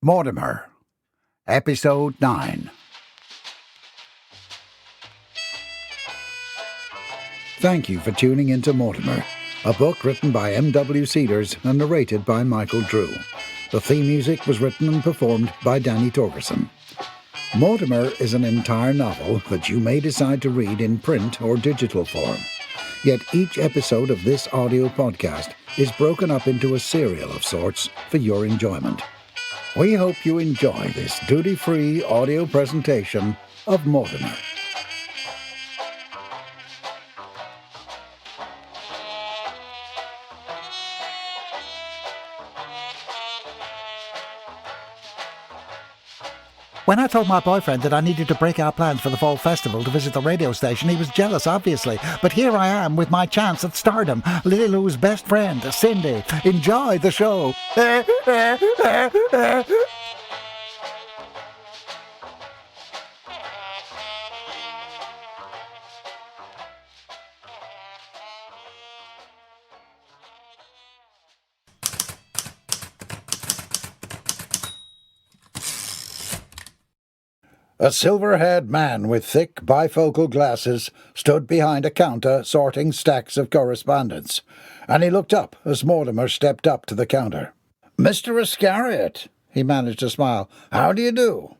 Mortimer, Episode 9. Thank you for tuning into Mortimer, a book written by M.W. Cedars and narrated by Michael Drew. The theme music was written and performed by Danny Torgerson. Mortimer is an entire novel that you may decide to read in print or digital form. Yet each episode of this audio podcast is broken up into a serial of sorts for your enjoyment. We hope you enjoy this duty-free audio presentation of Mortimer. When I told my boyfriend that I needed to break our plans for the fall festival to visit the radio station, he was jealous, obviously. But here I am with my chance at stardom. Lily Lou's best friend, Cindy. Enjoy the show. A silver-haired man with thick bifocal glasses stood behind a counter sorting stacks of correspondence, and he looked up as Mortimer stepped up to the counter. "Mr. Ascariot," he managed to smile, "how do you do?"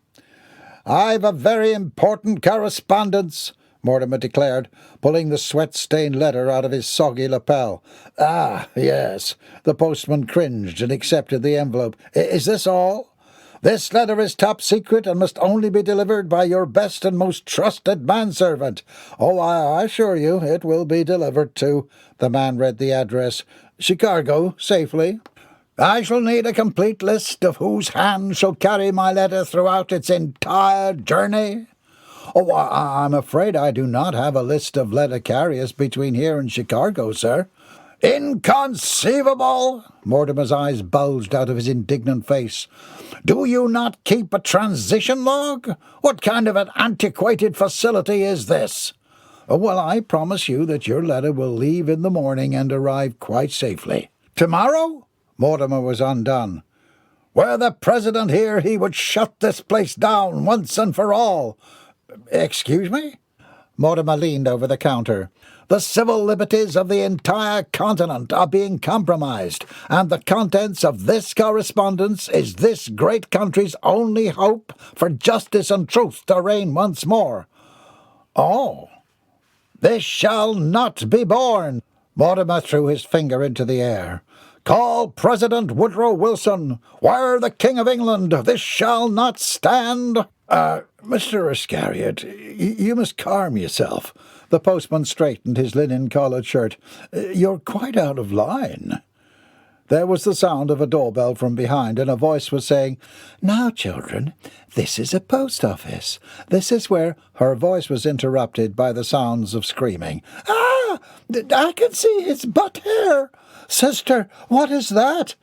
"I've a very important correspondence," Mortimer declared, pulling the sweat-stained letter out of his soggy lapel. "Ah, yes." The postman cringed and accepted the envelope. "Is this all?" "This letter is top secret and must only be delivered by your best and most trusted manservant." "Oh, I assure you it will be delivered to—" The man read the address. "Chicago, safely." "I shall need a complete list of whose hand shall carry my letter throughout its entire journey." "Oh, I'm afraid I do not have a list of letter carriers between here and Chicago, sir." "Inconceivable!" Mortimer's eyes bulged out of his indignant face. "Do you not keep a transition log? What kind of an antiquated facility is this?" "Well, I promise you that your letter will leave in the morning and arrive quite safely." "Tomorrow?" Mortimer was undone. "Were the president here, he would shut this place down once and for all." "Excuse me?" Mortimer leaned over the counter. "The civil liberties of the entire continent are being compromised, and the contents of this correspondence is this great country's only hope for justice and truth to reign once more." "Oh." "This shall not be borne." Mortimer threw his finger into the air. "Call President Woodrow Wilson. Wire the King of England. This shall not stand." Mr. Ascariot, you must calm yourself." The postman straightened his linen-collared shirt. "You're quite out of line." There was the sound of a doorbell from behind, and a voice was saying, "Now, children, this is a post office. This is where—" Her voice was interrupted by the sounds of screaming. "Ah! I can see his butt hair! Sister, what is that?"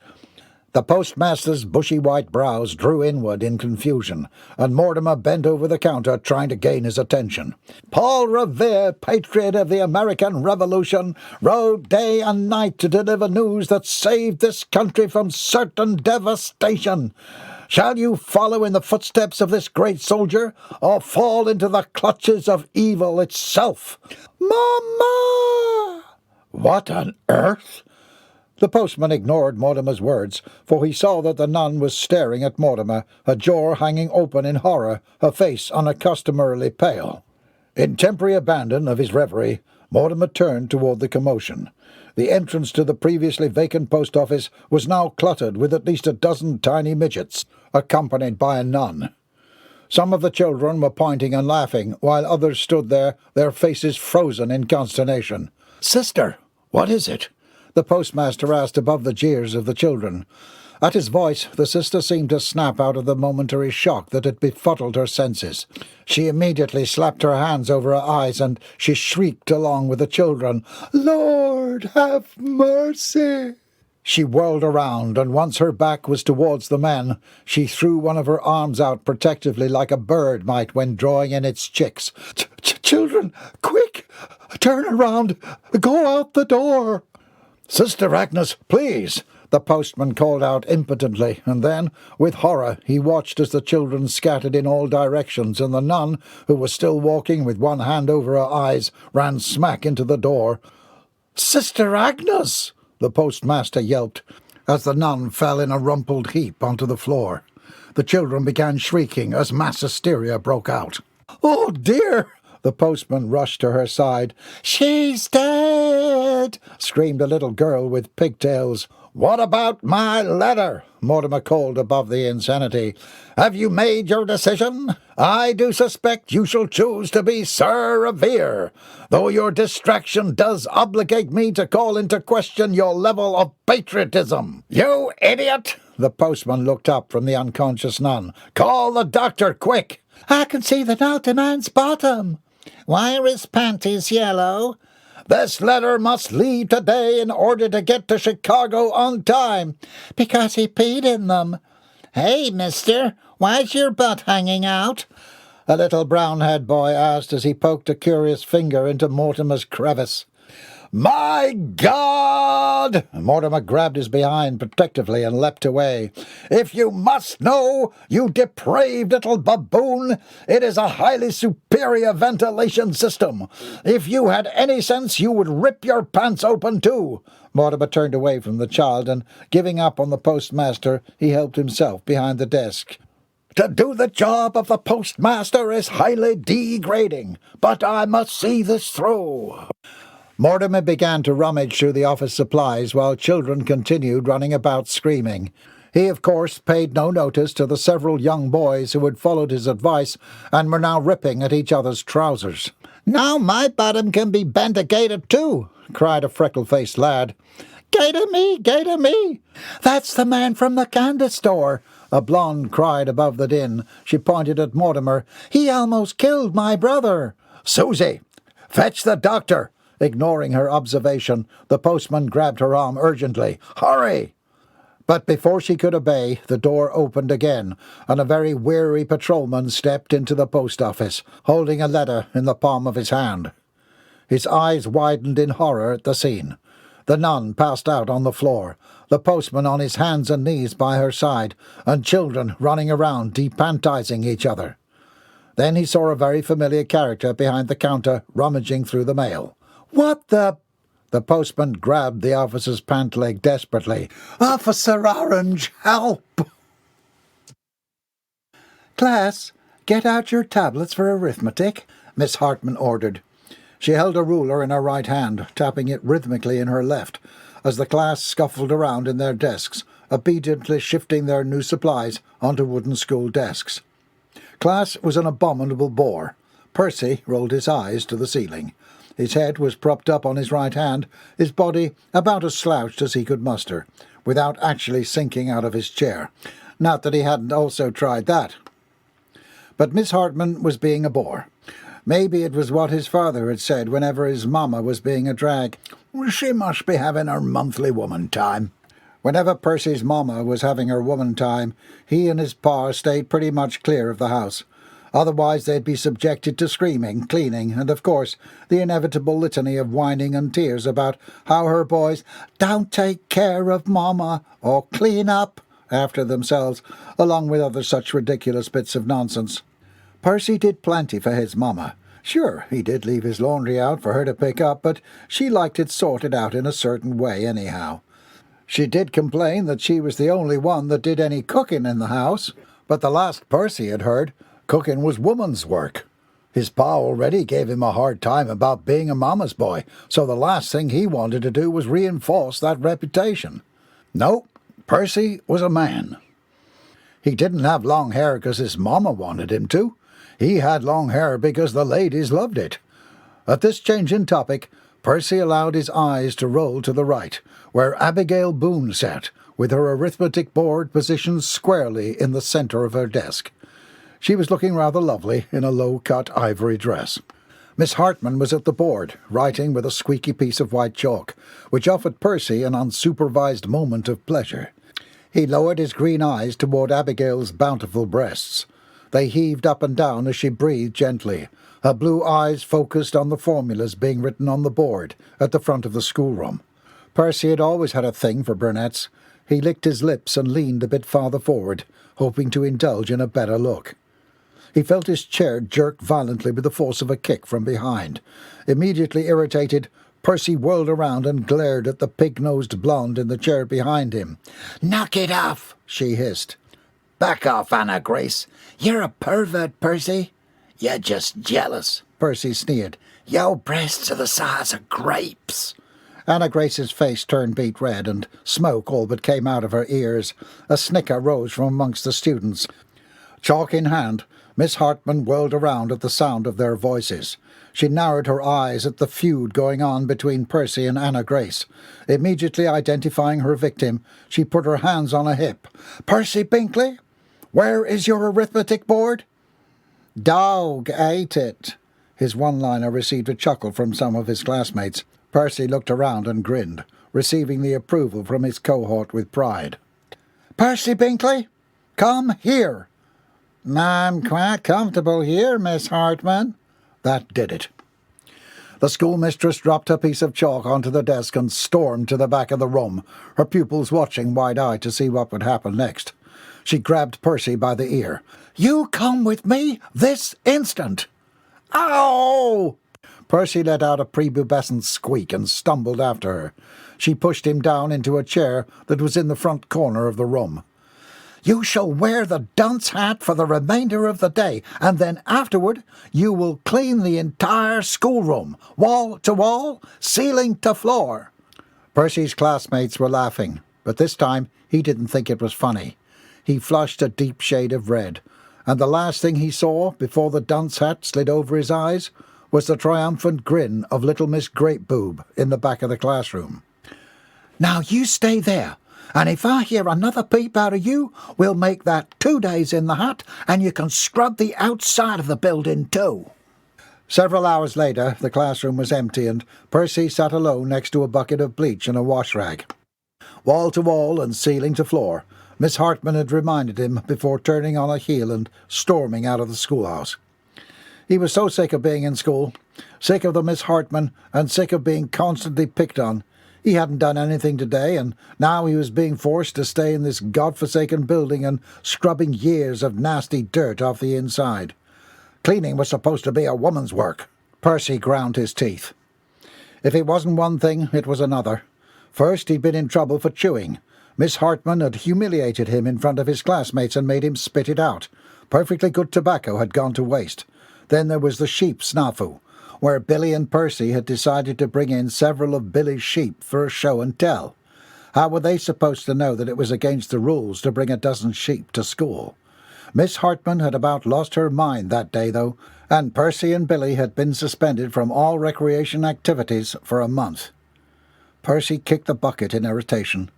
The postmaster's bushy white brows drew inward in confusion, and Mortimer bent over the counter trying to gain his attention. "Paul Revere, patriot of the American Revolution, rode day and night to deliver news that saved this country from certain devastation. Shall you follow in the footsteps of this great soldier, or fall into the clutches of evil itself?" "Mama!" "What on earth?" The postman ignored Mortimer's words, for he saw that the nun was staring at Mortimer, her jaw hanging open in horror, her face unaccustomarily pale. In temporary abandon of his reverie, Mortimer turned toward the commotion. The entrance to the previously vacant post office was now cluttered with at least a dozen tiny midgets, accompanied by a nun. Some of the children were pointing and laughing, while others stood there, their faces frozen in consternation. "Sister, what is it?" the postmaster asked above the jeers of the children. At his voice, the sister seemed to snap out of the momentary shock that had befuddled her senses. She immediately slapped her hands over her eyes, and she shrieked along with the children, "Lord, have mercy!" She whirled around, and once her back was towards the men, she threw one of her arms out protectively like a bird might when drawing in its chicks. "Children, quick! Turn around! Go out the door!" "Sister Agnes, please!" the postman called out impotently, and then, with horror, he watched as the children scattered in all directions, and the nun, who was still walking with one hand over her eyes, ran smack into the door. "Sister Agnes!" the postmaster yelped, as the nun fell in a rumpled heap onto the floor. The children began shrieking as mass hysteria broke out. "Oh, dear!" The postman rushed to her side. "She's dead!" screamed a little girl with pigtails. "What about my letter?" Mortimer called above the insanity. "Have you made your decision? I do suspect you shall choose to be Sir Revere, though your distraction does obligate me to call into question your level of patriotism." "You idiot!" The postman looked up from the unconscious nun. "Call the doctor, quick!" "I can see the naughty man's bottom." "Why are his panties yellow?" "This letter must leave today in order to get to Chicago on time." "Because he peed in them." "Hey, mister, why's your butt hanging out?" a little brown-haired boy asked as he poked a curious finger into Mortimer's crevice. "My God!" Mortimer grabbed his behind protectively and leapt away. "If you must know, you depraved little baboon, it is a highly superior ventilation system. If you had any sense, you would rip your pants open too." Mortimer turned away from the child, and, giving up on the postmaster, he helped himself behind the desk. "To do the job of the postmaster is highly degrading, but I must see this through." Mortimer began to rummage through the office supplies while children continued running about screaming. He, of course, paid no notice to the several young boys who had followed his advice and were now ripping at each other's trousers. "Now my bottom can be bent a gator too," cried a freckle-faced lad. "Gator me, gator me!" "That's the man from the candy store," a blonde cried above the din. She pointed at Mortimer. "He almost killed my brother." "Susie, fetch the doctor!" Ignoring her observation, the postman grabbed her arm urgently. "Hurry!" But before she could obey, the door opened again, and a very weary patrolman stepped into the post office, holding a letter in the palm of his hand. His eyes widened in horror at the scene. The nun passed out on the floor, the postman on his hands and knees by her side, and children running around depantizing each other. Then he saw a very familiar character behind the counter rummaging through the mail. "What the—" The postman grabbed the officer's pant leg desperately. "Officer Orange, help!" "Class, get out your tablets for arithmetic," Miss Hartman ordered. She held a ruler in her right hand, tapping it rhythmically in her left, as the class scuffled around in their desks, obediently shifting their new supplies onto wooden school desks. Class was an abominable bore. Percy rolled his eyes to the ceiling. His head was propped up on his right hand, his body about as slouched as he could muster, without actually sinking out of his chair. Not that he hadn't also tried that. But Miss Hartman was being a bore. Maybe it was what his father had said whenever his mamma was being a drag. "She must be having her monthly woman time." Whenever Percy's mamma was having her woman time, he and his pa stayed pretty much clear of the house. Otherwise they'd be subjected to screaming, cleaning, and, of course, the inevitable litany of whining and tears about how her boys "don't take care of Mama" or "clean up" after themselves, along with other such ridiculous bits of nonsense. Percy did plenty for his mamma. Sure, he did leave his laundry out for her to pick up, but she liked it sorted out in a certain way anyhow. She did complain that she was the only one that did any cooking in the house, but the last Percy had heard, cooking was woman's work. His pa already gave him a hard time about being a mama's boy, so the last thing he wanted to do was reinforce that reputation. No, Percy was a man. He didn't have long hair because his mama wanted him to. He had long hair because the ladies loved it. At this change in topic, Percy allowed his eyes to roll to the right, where Abigail Boone sat, with her arithmetic board positioned squarely in the centre of her desk. She was looking rather lovely in a low-cut ivory dress. Miss Hartman was at the board, writing with a squeaky piece of white chalk, which offered Percy an unsupervised moment of pleasure. He lowered his green eyes toward Abigail's bountiful breasts. They heaved up and down as she breathed gently, her blue eyes focused on the formulas being written on the board at the front of the schoolroom. Percy had always had a thing for brunettes. He licked his lips and leaned a bit farther forward, hoping to indulge in a better look. He felt his chair jerk violently with the force of a kick from behind. Immediately irritated, Percy whirled around and glared at the pig-nosed blonde in the chair behind him. Knock it off, she hissed. Back off, Anna Grace. You're a pervert, Percy. You're just jealous, Percy sneered. Your breasts are the size of grapes. Anna Grace's face turned beet red, and smoke all but came out of her ears. A snicker rose from amongst the students. Chalk in hand, Miss Hartman whirled around at the sound of their voices. She narrowed her eyes at the feud going on between Percy and Anna Grace. Immediately identifying her victim, she put her hands on a hip. "Percy Binkley, where is your arithmetic board?" "Dog ate it." His one-liner received a chuckle from some of his classmates. Percy looked around and grinned, receiving the approval from his cohort with pride. "Percy Binkley, come here." "I'm quite comfortable here, Miss Hartman." That did it. The schoolmistress dropped a piece of chalk onto the desk and stormed to the back of the room, her pupils watching wide-eyed to see what would happen next. She grabbed Percy by the ear. "You come with me this instant!" "Ow!" Percy let out a prepubescent squeak and stumbled after her. She pushed him down into a chair that was in the front corner of the room. "You shall wear the dunce hat for the remainder of the day, and then afterward you will clean the entire schoolroom, wall to wall, ceiling to floor." Percy's classmates were laughing, but this time he didn't think it was funny. He flushed a deep shade of red, and the last thing he saw before the dunce hat slid over his eyes was the triumphant grin of little Miss Grapeboob in the back of the classroom. "Now you stay there. And if I hear another peep out of you, we'll make that 2 days in the hat, and you can scrub the outside of the building too." Several hours later, the classroom was empty, and Percy sat alone next to a bucket of bleach and a wash rag. Wall to wall and ceiling to floor, Miss Hartman had reminded him before turning on a heel and storming out of the schoolhouse. He was so sick of being in school, sick of the Miss Hartman, and sick of being constantly picked on. He hadn't done anything today, and now he was being forced to stay in this godforsaken building and scrubbing years of nasty dirt off the inside. Cleaning was supposed to be a woman's work. Percy ground his teeth. If it wasn't one thing, it was another. First, he'd been in trouble for chewing. Miss Hartman had humiliated him in front of his classmates and made him spit it out. Perfectly good tobacco had gone to waste. Then there was the sheep snafu, where Billy and Percy had decided to bring in several of Billy's sheep for a show and tell. How were they supposed to know that it was against the rules to bring a dozen sheep to school? Miss Hartman had about lost her mind that day, though, and Percy and Billy had been suspended from all recreation activities for a month. Percy kicked the bucket in irritation.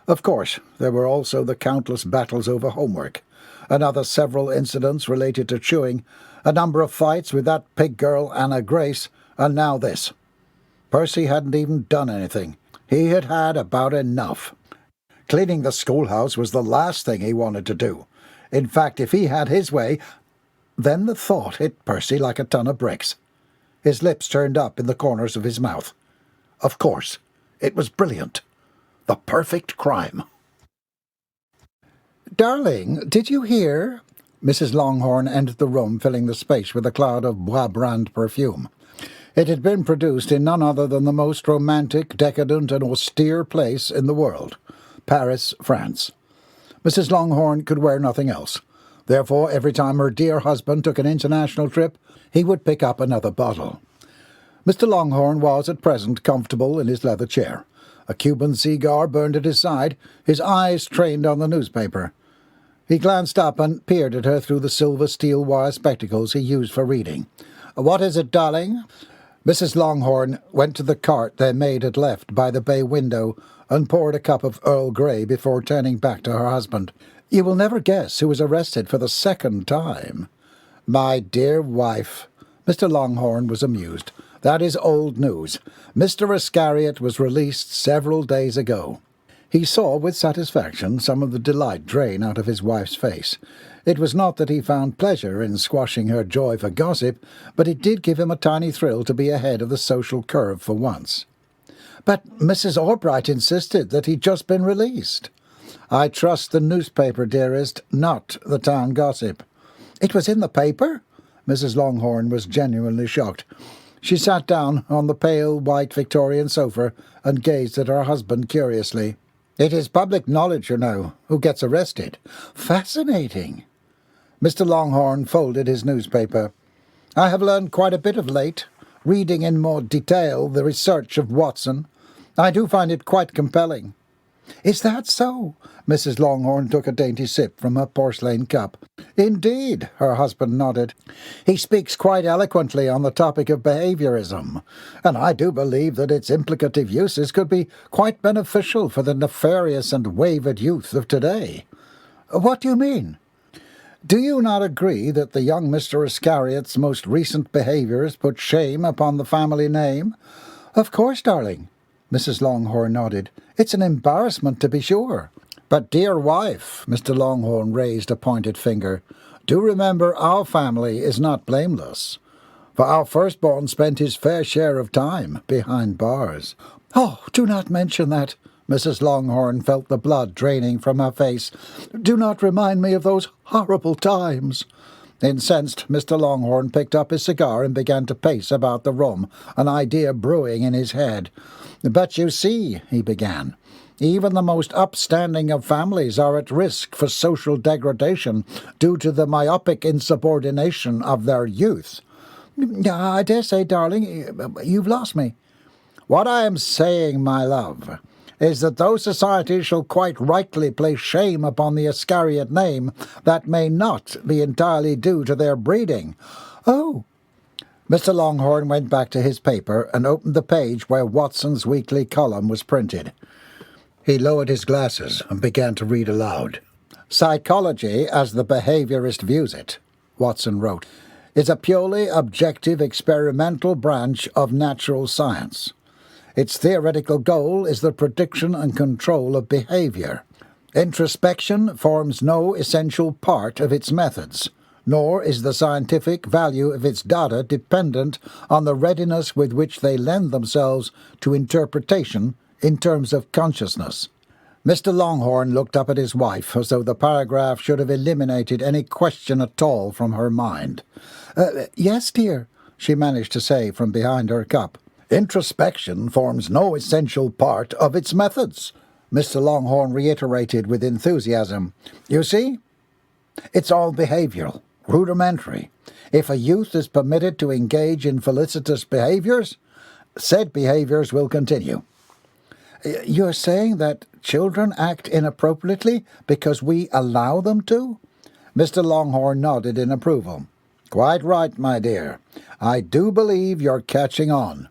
Of course, there were also the countless battles over homework, another several incidents related to chewing, a number of fights with that pig girl Anna Grace, and now this. Percy hadn't even done anything. He had had about enough. Cleaning the schoolhouse was the last thing he wanted to do. In fact, if he had his way... Then the thought hit Percy like a ton of bricks. His lips turned up in the corners of his mouth. Of course, it was brilliant. The perfect crime. "Darling, did you hear?" Mrs. Longhorn entered the room, filling the space with a cloud of Bois Brand perfume. It had been produced in none other than the most romantic, decadent, and austere place in the world, Paris, France. Mrs. Longhorn could wear nothing else. Therefore, every time her dear husband took an international trip, he would pick up another bottle. Mr. Longhorn was at present comfortable in his leather chair. A Cuban cigar burned at his side, his eyes trained on the newspaper. He glanced up and peered at her through the silver steel wire spectacles he used for reading. "What is it, darling?" Mrs. Longhorn went to the cart their maid had left by the bay window and poured a cup of Earl Grey before turning back to her husband. "You will never guess who was arrested for the second time." "My dear wife." Mr. Longhorn was amused. "That is old news. Mr. Ascariot was released several days ago." He saw with satisfaction some of the delight drain out of his wife's face. It was not that he found pleasure in squashing her joy for gossip, but it did give him a tiny thrill to be ahead of the social curve for once. But Mrs. Albright insisted that he'd just been released. I trust the newspaper, dearest, not the town gossip. It was in the paper? Mrs. Longhorn was genuinely shocked. She sat down on the pale white Victorian sofa and gazed at her husband curiously. It is public knowledge, you know, who gets arrested. Fascinating. Mr. Longhorn folded his newspaper. I have learned quite a bit of late, reading in more detail the research of Watson. I do find it quite compelling. Is that so? Mrs. Longhorn took a dainty sip from her porcelain cup. Indeed, her husband nodded. He speaks quite eloquently on the topic of behaviorism, and I do believe that its implicative uses could be quite beneficial for the nefarious and wayward youth of today. What do you mean? Do you not agree that the young Mr. Ascariot's most recent behaviours put shame upon the family name? Of course, darling. Mrs. Longhorn nodded. It's an embarrassment, to be sure. But, dear wife, Mr. Longhorn raised a pointed finger, do remember our family is not blameless, for our firstborn spent his fair share of time behind bars. Oh, do not mention that. Mrs. Longhorn felt the blood draining from her face. Do not remind me of those horrible times. Incensed, Mr. Longhorn picked up his cigar and began to pace about the room, an idea brewing in his head. But you see, he began, even the most upstanding of families are at risk for social degradation due to the myopic insubordination of their youth. I dare say, darling, you've lost me. What I am saying, my love, is that though society shall quite rightly place shame upon the Ascariot name, that may not be entirely due to their breeding. Oh! Mr. Longhorn went back to his paper and opened the page where Watson's weekly column was printed. He lowered his glasses and began to read aloud. Psychology, as the behaviorist views it, Watson wrote, is a purely objective experimental branch of natural science. Its theoretical goal is the prediction and control of behavior. Introspection forms no essential part of its methods, nor is the scientific value of its data dependent on the readiness with which they lend themselves to interpretation in terms of consciousness. Mr. Longhorn looked up at his wife as though the paragraph should have eliminated any question at all from her mind. Yes, dear, she managed to say from behind her cup. Introspection forms no essential part of its methods, Mr. Longhorn reiterated with enthusiasm. You see, it's all behavioral, rudimentary. If a youth is permitted to engage in felicitous behaviors, said behaviors will continue. You're saying that children act inappropriately because we allow them to? Mr. Longhorn nodded in approval. Quite right, my dear. I do believe you're catching on.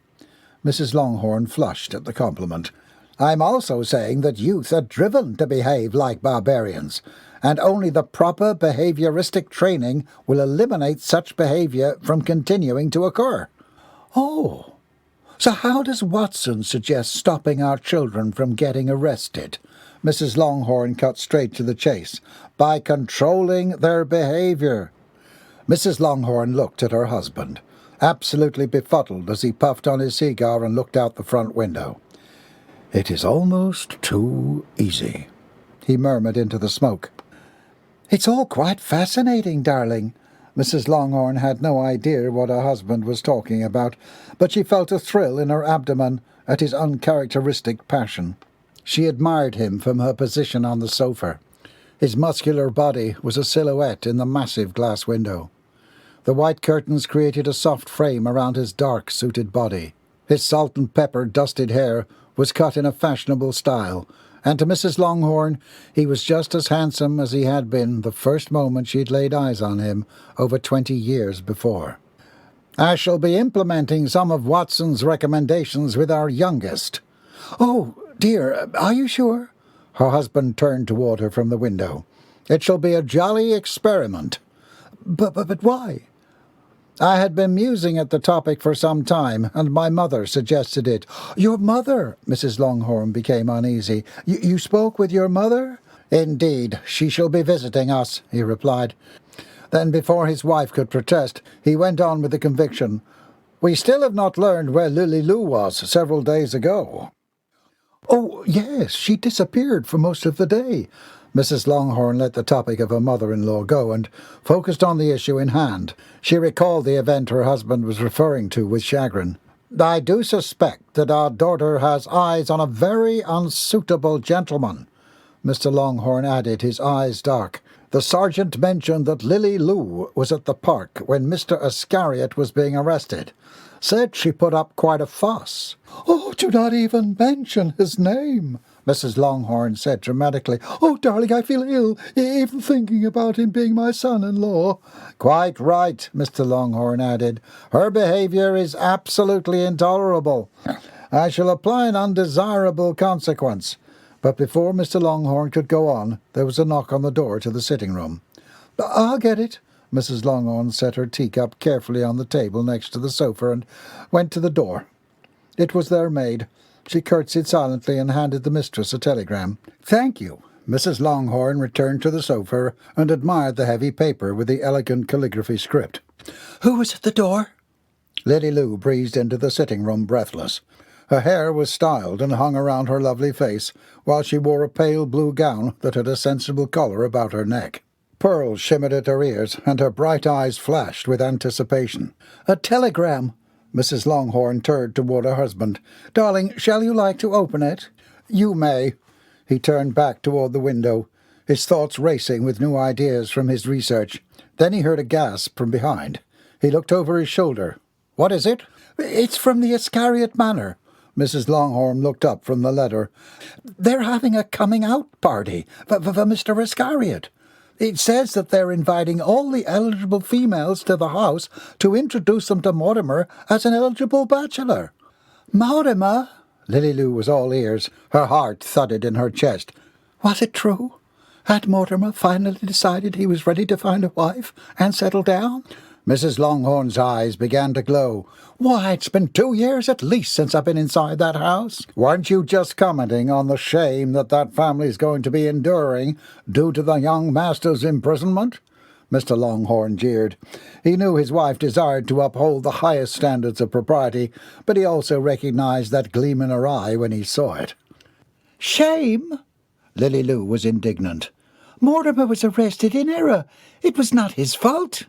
Mrs. Longhorn flushed at the compliment. I'm also saying that youth are driven to behave like barbarians, and only the proper behavioristic training will eliminate such behavior from continuing to occur. Oh, so how does Watson suggest stopping our children from getting arrested? Mrs. Longhorn cut straight to the chase. By controlling their behavior. Mrs. Longhorn looked at her husband, absolutely befuddled as he puffed on his cigar and looked out the front window. It is almost too easy, he murmured into the smoke. It's all quite fascinating, darling. Mrs. Longhorn had no idea what her husband was talking about, but she felt a thrill in her abdomen at his uncharacteristic passion. She admired him from her position on the sofa. His muscular body was a silhouette in the massive glass window. The white curtains created a soft frame around his dark, suited body. His salt and pepper dusted hair was cut in a fashionable style, and to Mrs. Longhorn he was just as handsome as he had been the first moment she'd laid eyes on him over 20 years before. I shall be implementing some of Watson's recommendations with our youngest. Oh, dear, are you sure? Her husband turned toward her from the window. It shall be a jolly experiment. But why? I had been musing at the topic for some time, and my mother suggested it. Your mother? Mrs. Longhorn became uneasy. You spoke with your mother? Indeed, she shall be visiting us, he replied. Then, before his wife could protest, he went on with the conviction. We still have not learned where Lily Lou was several days ago. Oh, yes, she disappeared for most of the day. Mrs. Longhorn let the topic of her mother-in-law go and focused on the issue in hand. She recalled the event her husband was referring to with chagrin. I do suspect that our daughter has eyes on a very unsuitable gentleman, Mr. Longhorn added, his eyes dark. The sergeant mentioned that Lily Lou was at the park when Mr. Ascariot was being arrested. Said she put up quite a fuss. Oh, do not even mention his name, Mrs. Longhorn said dramatically. Oh, darling, I feel ill, even thinking about him being my son-in-law. Quite right, Mr. Longhorn added. Her behaviour is absolutely intolerable. I shall apply an undesirable consequence. But before Mr. Longhorn could go on, there was a knock on the door to the sitting-room. I'll get it. Mrs. Longhorn set her teacup carefully on the table next to the sofa and went to the door. It was their maid. She curtsied silently and handed the mistress a telegram. Thank you. Mrs. Longhorn returned to the sofa and admired the heavy paper with the elegant calligraphy script. Who was at the door? Lady Lou breezed into the sitting-room breathless. Her hair was styled and hung around her lovely face, while she wore a pale blue gown that had a sensible collar about her neck. Pearls shimmered at her ears, and her bright eyes flashed with anticipation. A telegram! Mrs. Longhorn turned toward her husband. Darling, shall you like to open it? You may. He turned back toward the window, his thoughts racing with new ideas from his research. Then he heard a gasp from behind. He looked over his shoulder. What is it? It's from the Ascariot Manor. Mrs. Longhorn looked up from the letter. They're having a coming-out party for Mr. Ascariot. It says that they're inviting all the eligible females to the house to introduce them to Mortimer as an eligible bachelor. Mortimer? Lily Lou was all ears. Her heart thudded in her chest. Was it true? Had Mortimer finally decided he was ready to find a wife and settle down? Mrs. Longhorn's eyes began to glow. Why, it's been 2 years at least since I've been inside that house. Weren't you just commenting on the shame that family's going to be enduring due to the young master's imprisonment? Mr. Longhorn jeered. He knew his wife desired to uphold the highest standards of propriety, but he also recognized that gleam in her eye when he saw it. Shame? Lily Lou was indignant. Mortimer was arrested in error. It was not his fault.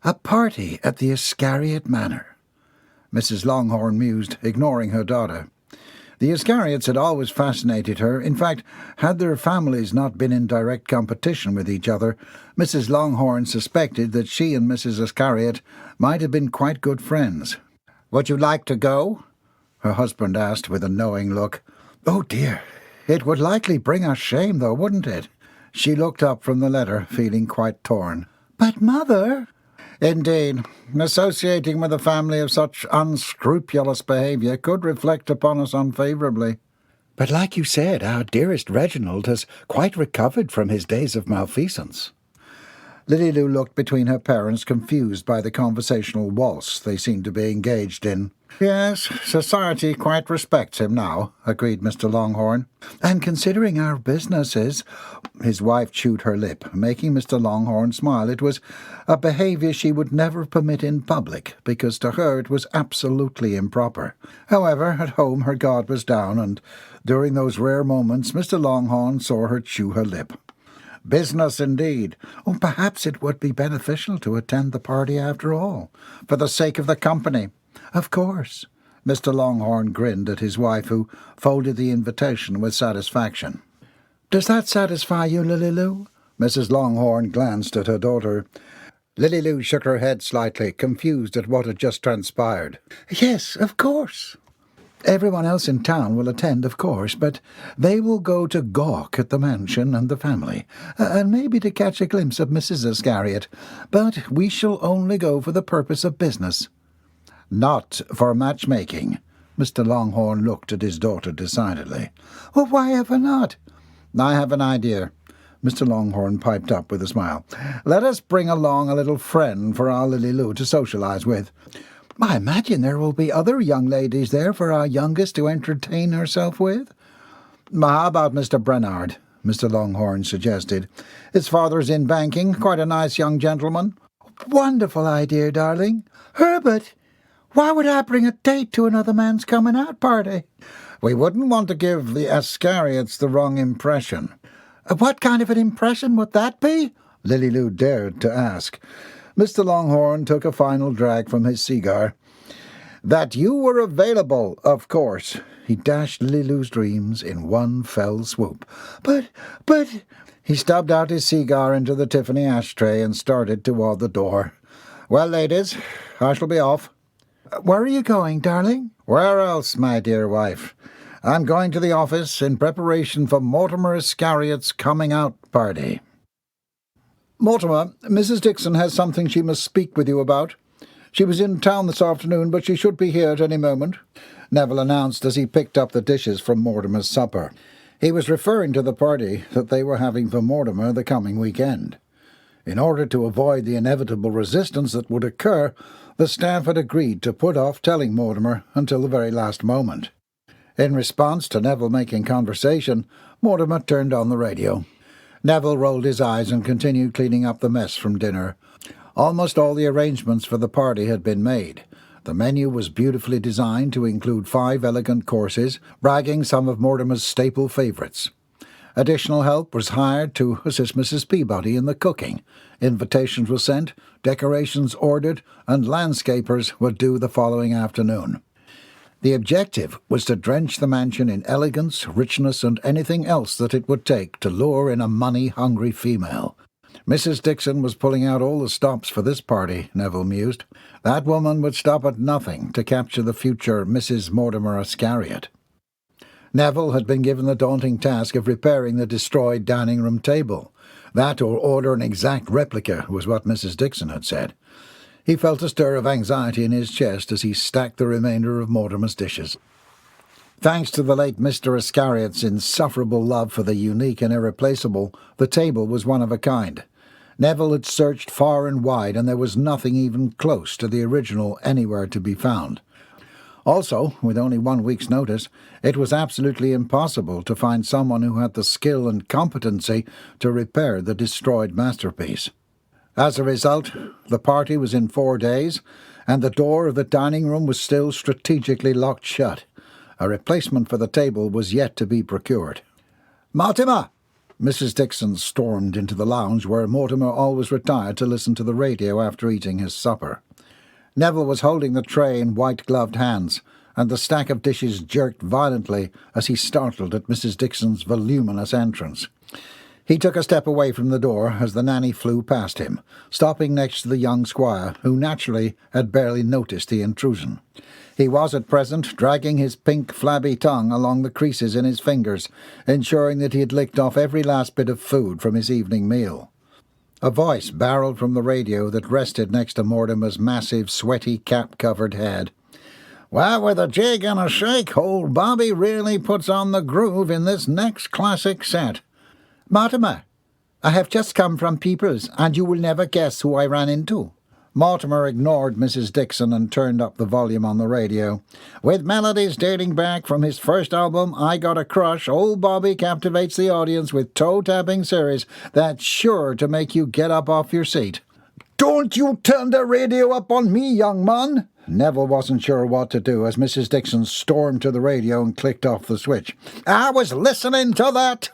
A party at the Ascariot Manor. Mrs. Longhorn mused, ignoring her daughter. The Ascariots had always fascinated her. In fact, had their families not been in direct competition with each other, Mrs. Longhorn suspected that she and Mrs. Ascariot might have been quite good friends. Would you like to go? Her husband asked with a knowing look. Oh, dear. It would likely bring us shame, though, wouldn't it? She looked up from the letter, feeling quite torn. But, Mother... Indeed, associating with a family of such unscrupulous behaviour could reflect upon us unfavourably. But like you said, our dearest Reginald has quite recovered from his days of malfeasance. Lily Lou looked between her parents, confused by the conversational waltz they seemed to be engaged in. Yes, society quite respects him now, agreed Mr. Longhorn. And considering our businesses... His wife chewed her lip, making Mr. Longhorn smile. It was a behaviour she would never permit in public, because to her it was absolutely improper. However, at home her guard was down, and during those rare moments Mr. Longhorn saw her chew her lip. Business indeed. Oh, perhaps it would be beneficial to attend the party after all, for the sake of the company. Of course. Mr. Longhorn grinned at his wife, who folded the invitation with satisfaction. Does that satisfy you, Lily Lou? Mrs. Longhorn glanced at her daughter. Lily Lou shook her head slightly, confused at what had just transpired. Yes, of course. Everyone else in town will attend, of course, but they will go to gawk at the mansion and the family, and maybe to catch a glimpse of Mrs. Ascariot. But we shall only go for the purpose of business. Not for matchmaking. Mr. Longhorn looked at his daughter decidedly. Well, why ever not? I have an idea. Mr. Longhorn piped up with a smile. Let us bring along a little friend for our Lily Lou to socialize with. I imagine there will be other young ladies there for our youngest to entertain herself with. How about Mr. Brennard? Mr. Longhorn suggested. His father's in banking, quite a nice young gentleman. Wonderful idea, darling. Herbert, why would I bring a date to another man's coming-out party? We wouldn't want to give the Ascariots the wrong impression. What kind of an impression would that be? Lily Lou dared to ask. Mr. Longhorn took a final drag from his cigar. That you were available, of course. He dashed Lily Lou's dreams in one fell swoop. But... He stubbed out his cigar into the Tiffany ashtray and started toward the door. Well, ladies, I shall be off. Where are you going, darling? Where else, my dear wife? I'm going to the office in preparation for Mortimer Ascariot's coming-out party. Mortimer, Mrs. Dixon has something she must speak with you about. She was in town this afternoon, but she should be here at any moment, Neville announced as he picked up the dishes from Mortimer's supper. He was referring to the party that they were having for Mortimer the coming weekend. In order to avoid the inevitable resistance that would occur, the staff had agreed to put off telling Mortimer until the very last moment. In response to Neville making conversation, Mortimer turned on the radio. Neville rolled his eyes and continued cleaning up the mess from dinner. Almost all the arrangements for the party had been made. The menu was beautifully designed to include 5 elegant courses, bragging some of Mortimer's staple favourites. Additional help was hired to assist Mrs. Peabody in the cooking. Invitations were sent, decorations ordered, and landscapers were due the following afternoon. The objective was to drench the mansion in elegance, richness, and anything else that it would take to lure in a money-hungry female. Mrs. Dixon was pulling out all the stops for this party, Neville mused. That woman would stop at nothing to capture the future Mrs. Mortimer Ascariot. Neville had been given the daunting task of repairing the destroyed dining-room table. That or order an exact replica was what Mrs. Dixon had said. He felt a stir of anxiety in his chest as he stacked the remainder of Mortimer's dishes. Thanks to the late Mr. Ascariot's insufferable love for the unique and irreplaceable, the table was one of a kind. Neville had searched far and wide, and there was nothing even close to the original anywhere to be found. Also, with only 1 week's notice, it was absolutely impossible to find someone who had the skill and competency to repair the destroyed masterpiece. As a result, the party was in 4 days, and the door of the dining room was still strategically locked shut. A replacement for the table was yet to be procured. "Mortimer!" Mrs. Dixon stormed into the lounge where Mortimer always retired to listen to the radio after eating his supper. Neville was holding the tray in white-gloved hands, and the stack of dishes jerked violently as he startled at Mrs. Dixon's voluminous entrance. He took a step away from the door as the nanny flew past him, stopping next to the young squire, who naturally had barely noticed the intrusion. He was at present dragging his pink flabby tongue along the creases in his fingers, ensuring that he had licked off every last bit of food from his evening meal. A voice barreled from the radio that rested next to Mortimer's massive, sweaty, cap-covered head. "Well, with a jig and a shake, old Bobby really puts on the groove in this next classic set." "Mortimer, I have just come from People's, and you will never guess who I ran into." Mortimer ignored Mrs. Dixon and turned up the volume on the radio. "With melodies dating back from his first album, I Got a Crush, old Bobby captivates the audience with toe-tapping series that's sure to make you get up off your seat." "Don't you turn the radio up on me, young man!" Neville wasn't sure what to do as Mrs. Dixon stormed to the radio and clicked off the switch. "I was listening to that."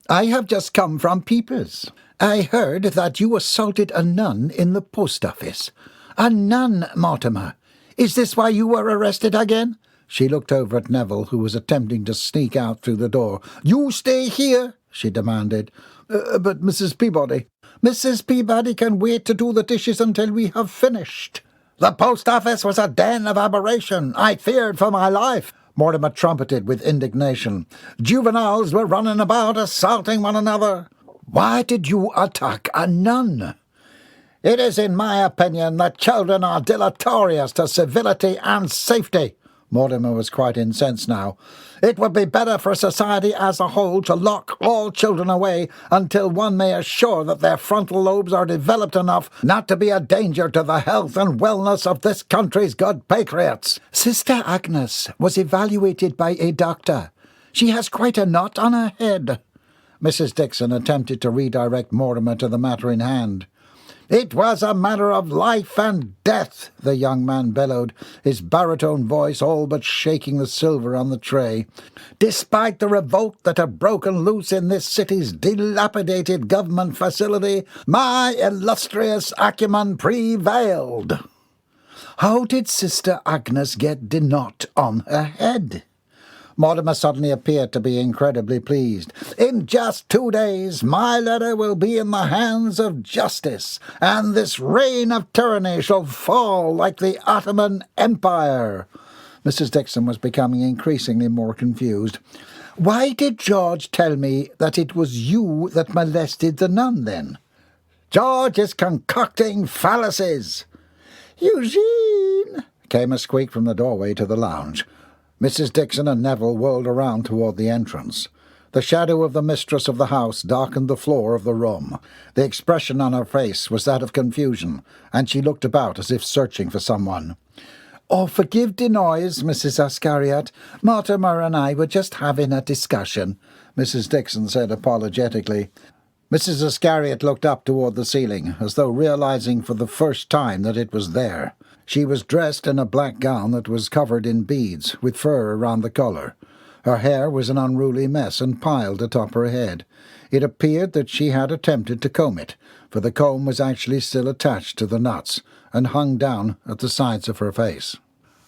"I have just come from People's. I heard that you assaulted a nun in the post office." "A nun, Mortimer? Is this why you were arrested again?" She looked over at Neville, who was attempting to sneak out through the door. "You stay here," she demanded. But Mrs. Peabody..." "Mrs. Peabody can wait to do the dishes until we have finished." "The post office was a den of aberration. I feared for my life," Mortimer trumpeted with indignation. "Juveniles were running about assaulting one another." "Why did you attack a nun?" "It is in my opinion that children are deleterious to civility and safety." Mortimer was quite incensed now. "It would be better for society as a whole to lock all children away until one may assure that their frontal lobes are developed enough not to be a danger to the health and wellness of this country's good patriots." "Sister Agnes was evaluated by a doctor. She has quite a knot on her head." Mrs. Dixon attempted to redirect Mortimer to the matter in hand. It was a matter of life and death, the young man bellowed, his baritone voice all but shaking the silver on the tray. Despite the revolt that had broken loose in this city's dilapidated government facility, my illustrious acumen prevailed. How did Sister Agnes get the knot on her head? Mortimer suddenly appeared to be incredibly pleased. In just 2 days, my letter will be in the hands of justice, and this reign of tyranny shall fall like the Ottoman Empire. Mrs. Dixon was becoming increasingly more confused. Why did George tell me that it was you that molested the nun, then? George is concocting fallacies. Eugene! Came a squeak from the doorway to the lounge. Mrs. Dixon and Neville whirled around toward the entrance. The shadow of the mistress of the house darkened the floor of the room. The expression on her face was that of confusion, and she looked about as if searching for someone. "Oh, forgive the noise, Mrs. Ascariot. Mortimer and I were just having a discussion," Mrs. Dixon said apologetically. Mrs. Ascariot looked up toward the ceiling, as though realizing for the first time that it was there. She was dressed in a black gown that was covered in beads, with fur around the collar. Her hair was an unruly mess and piled atop her head. It appeared that she had attempted to comb it, for the comb was actually still attached to the knots, and hung down at the sides of her face.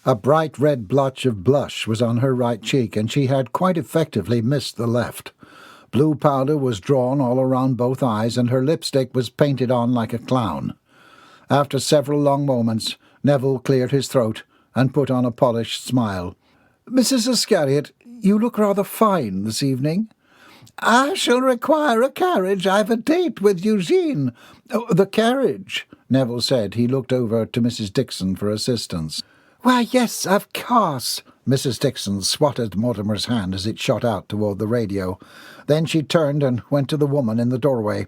A bright red blotch of blush was on her right cheek, and she had quite effectively missed the left. Blue powder was drawn all around both eyes, and her lipstick was painted on like a clown. After several long moments, Neville cleared his throat and put on a polished smile. "Mrs. Ascariot, you look rather fine this evening." "I shall require a carriage. I've a date with Eugene." "Oh, the carriage," Neville said. He looked over to Mrs. Dixon for assistance. "Why, yes, of course." Mrs. Dixon swatted Mortimer's hand as it shot out toward the radio. Then she turned and went to the woman in the doorway.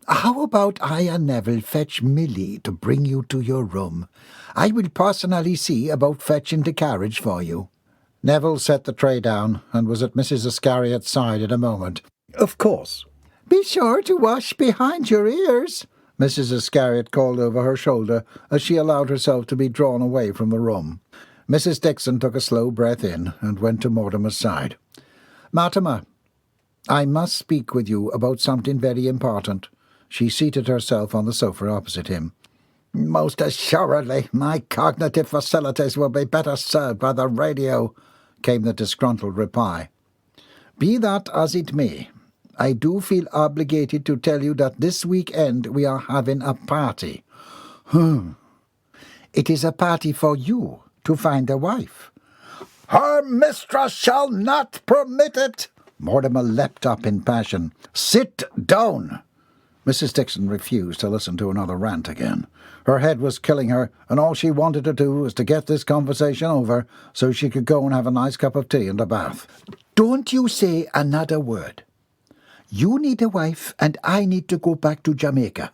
"How about I and Neville fetch Milly to bring you to your room? I will personally see about fetching the carriage for you." Neville set the tray down and was at Mrs. Ascariot's side in a moment. "Of course." "Be sure to wash behind your ears," Mrs. Ascariot called over her shoulder as she allowed herself to be drawn away from the room. Mrs. Dixon took a slow breath in and went to Mortimer's side. "Mortimer, I must speak with you about something very important." She seated herself on the sofa opposite him. "Most assuredly, my cognitive facilities will be better served by the radio," came the disgruntled reply. "Be that as it may, I do feel obligated to tell you that this weekend we are having a party." "It is a party for you to find a wife." "Her mistress shall not permit it!" Mortimer leapt up in passion. "Sit down!" Mrs. Dixon refused to listen to another rant again. Her head was killing her, and all she wanted to do was to get this conversation over so she could go and have a nice cup of tea and a bath. "Don't you say another word. You need a wife, and I need to go back to Jamaica.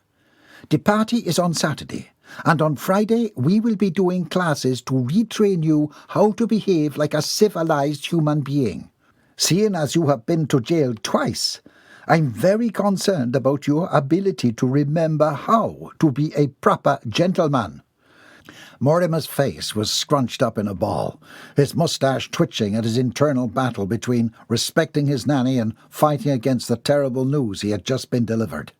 The party is on Saturday, and on Friday we will be doing classes to retrain you how to behave like a civilized human being. Seeing as you have been to jail twice, I'm very concerned about your ability to remember how to be a proper gentleman." Mortimer's face was scrunched up in a ball, his moustache twitching at his internal battle between respecting his nanny and fighting against the terrible news he had just been delivered.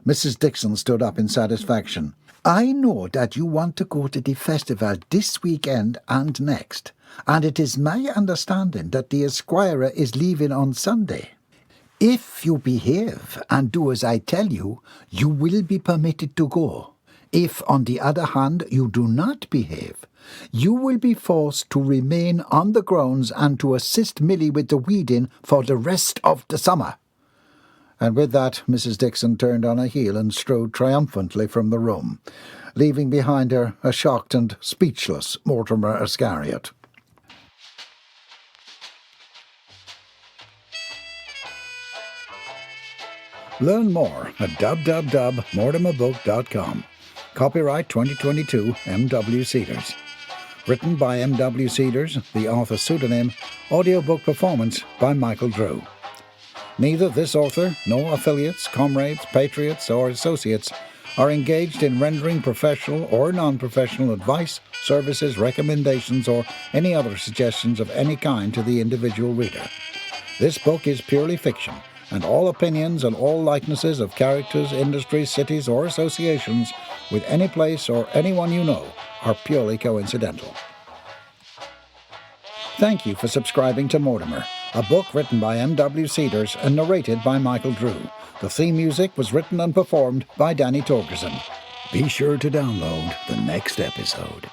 Mrs. Dixon stood up in satisfaction. "I know that you want to go to the festival this weekend and next, and it is my understanding that the Esquire is leaving on Sunday. If you behave and do as I tell you, you will be permitted to go. If, on the other hand, you do not behave, you will be forced to remain on the grounds and to assist Milly with the weeding for the rest of the summer." And with that, Mrs. Dixon turned on a heel and strode triumphantly from the room, leaving behind her a shocked and speechless Mortimer Ascariot. Learn more at www.mortimerbook.com. Copyright 2022 M.W. Cedars. Written by M.W. Cedars, the author's pseudonym, audiobook performance by Michael Drew. Neither this author nor affiliates, comrades, patriots, or associates are engaged in rendering professional or non-professional advice, services, recommendations, or any other suggestions of any kind to the individual reader. This book is purely fiction, and all opinions and all likenesses of characters, industries, cities, or associations with any place or anyone you know are purely coincidental. Thank you for subscribing to Mortimer, a book written by M.W. Cedars and narrated by Michael Drew. The theme music was written and performed by Danny Torgerson. Be sure to download the next episode.